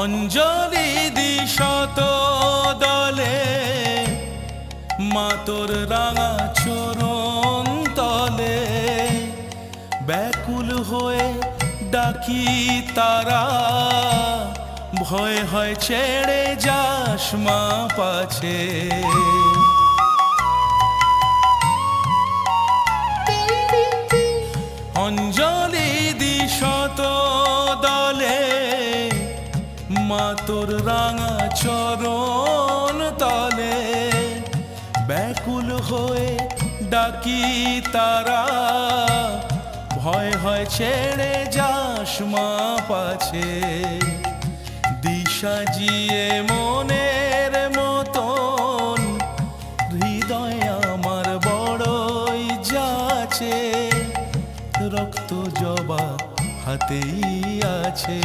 অঞ্জলি দিশত দলে মা তোর রাঙা চরণ তলে ব্যাকুল হয়ে ডাকি তারা ভয় হয় ছেড়ে যাস মা পাছে অঞ্জলি দিশত দলে মা তোর রাঙা চরণ তলে ব্যাকুল হয়ে ডাকি তারা ভয় হয় ছেড়ে যাস মা পাছে দিশা জিয়ে মনের মতন হৃদয় আমার বড়ই যাচ্ছে রক্ত জবা হাতেই আছে।